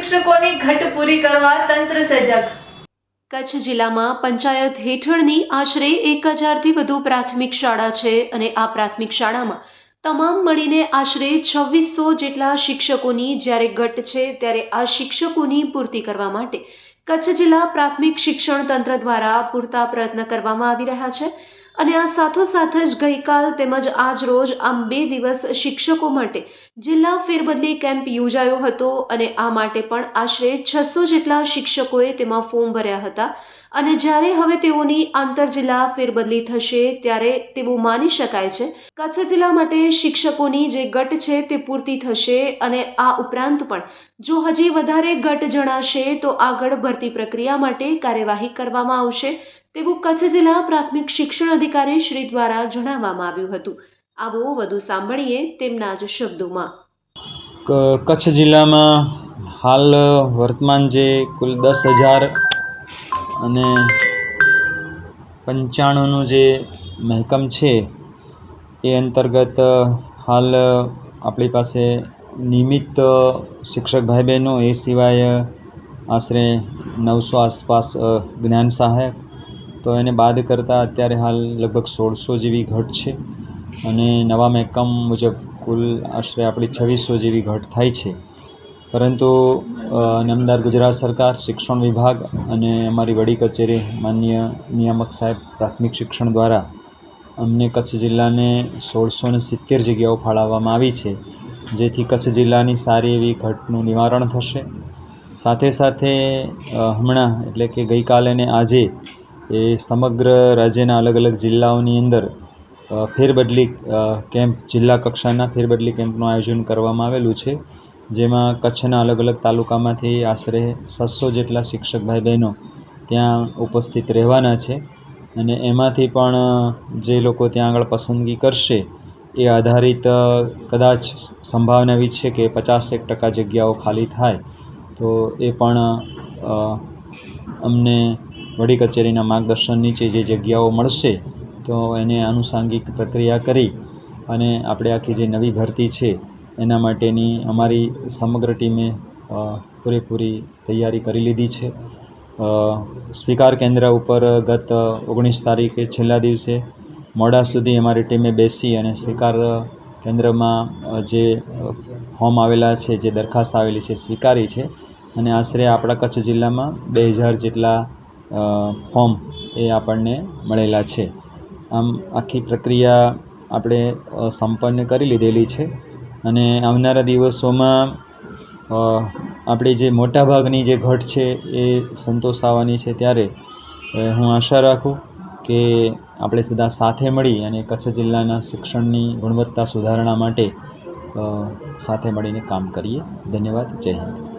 શિક્ષકોની ઘટ પૂરી કરવા તંત્ર સજગ। કચ્છ જિલ્લામાં પંચાયત હેઠળની આશરે 1000થી વધુ પ્રાથમિક શાળા છે અને આ પ્રાથમિક શાળામાં તમામ મળીને આશરે 2600 જેટલા શિક્ષકોની જ્યારે ઘટ છે, ત્યારે આ શિક્ષકોની પૂર્તિ કરવા માટે કચ્છ જિલ્લા પ્રાથમિક શિક્ષણ તંત્ર દ્વારા પૂરતા પ્રયત્ન કરવામાં આવી રહ્યા છે અને આ સાથોસાથ જ ગઈકાલ તેમજ આજ રોજ આમ 2 દિવસ શિક્ષકો માટે જિલ્લા ફેરબદલી કેમ્પ યોજાયો હતો અને આ માટે પણ આશરે 600 જેટલા શિક્ષકોએ તેમાં ફોર્મ ભર્યા હતા અને જ્યારે હવે તેઓની આંતર જિલ્લા ફેરબદલી થશે ત્યારે તેવું માની શકાય છે કચ્છ જિલ્લા માટે શિક્ષકોની જે ઘટ છે તે પૂર્તિ થશે અને આ ઉપરાંત પણ જો હજી વધારે ઘટ જણાશે તો આગળ ભરતી પ્રક્રિયા માટે કાર્યવાહી કરવામાં આવશે તેવું કચ્છ જિલ્લા પ્રાથમિક શિક્ષણ અધિકારી શ્રી દ્વારા જણાવવામાં આવ્યું હતું। આવો વધુ સાંભળીએ તેમના જ શબ્દોમાં। કચ્છ જિલ્લામાં હાલ વર્તમાન જે કુલ 10,000 અને 95નું જે મહેકમ છે એ અંતર્ગત હાલ આપણી પાસે નિયમિત શિક્ષક ભાઈ બહેનો એ સિવાય આશરે 900 આસપાસ જ્ઞાન સહાયક, તો એને બાદ કરતાં અત્યારે હાલ લગભગ 1600 જેવી ઘટ છે અને નવા મહેકમ મુજબ કુલ આશરે આપણી 2600 જેવી ઘટ થાય છે। પરંતુ નામદાર ગુજરાત સરકાર શિક્ષણ વિભાગ અને અમારી વડી કચેરી માનનીય નિયામક સાહેબ પ્રાથમિક શિક્ષણ દ્વારા અમને કચ્છ જિલ્લાને 1670 જગ્યાઓ ફાળવવામાં આવી છે, જેથી કચ્છ જિલ્લાની સારી એવી ઘટનું નિવારણ થશે। સાથે સાથે હમણાં એટલે કે ગઈકાલે ને આજે એ સમગ્ર રાજ્યના અલગ અલગ જિલ્લાઓની અંદર ફેરબદલી કેમ્પ, જિલ્લા કક્ષાના ફેરબદલી કેમ્પનું આયોજન કરવામાં આવેલું છે, જેમાં કચ્છના અલગ અલગ તાલુકામાંથી આશરે 700 જેટલા શિક્ષક ભાઈ બહેનો ત્યાં ઉપસ્થિત રહેવાના છે અને એમાંથી પણ જે લોકો ત્યાં આગળ પસંદગી કરશે એ આધારિત કદાચ સંભાવના એવી છે કે 50% જગ્યાઓ ખાલી થાય તો એ પણ અમને વડી કચેરીના માર્ગદર્શન નીચે જે જગ્યાઓ મળશે તો એને આનુષાંગિક પ્રક્રિયા કરી અને આપણે આખી જે નવી ભરતી છે એના માટેની અમારી સમગ્ર ટીમે પૂરેપૂરી તૈયારી કરી લીધી છે। સ્વીકાર કેન્દ્ર ઉપર ગત 19 તારીખે છેલ્લા દિવસે મોડા સુધી અમારી ટીમે બેસી અને સ્વીકાર કેન્દ્રમાં જે ફોર્મ આવેલા છે, જે દરખાસ્ત આવેલી છે, સ્વીકારી છે અને આશરે આપણા કચ્છ જિલ્લામાં 2000 જેટલા ફોર્મ એ આપણને મળેલા છે। આમ આખી પ્રક્રિયા આપણે સંપન્ન કરી લીધેલી છે અને આવનારા દિવસોમાં આપણી જે મોટાભાગની જે ઘટ છે એ સંતોષાવાની છે। ત્યારે હું આશા રાખું કે આપણે બધા સાથે મળી અને કચ્છ જિલ્લાના શિક્ષણની ગુણવત્તા સુધારણા માટે સાથે મળીને કામ કરીએ। ધન્યવાદ। જય હિન્દ।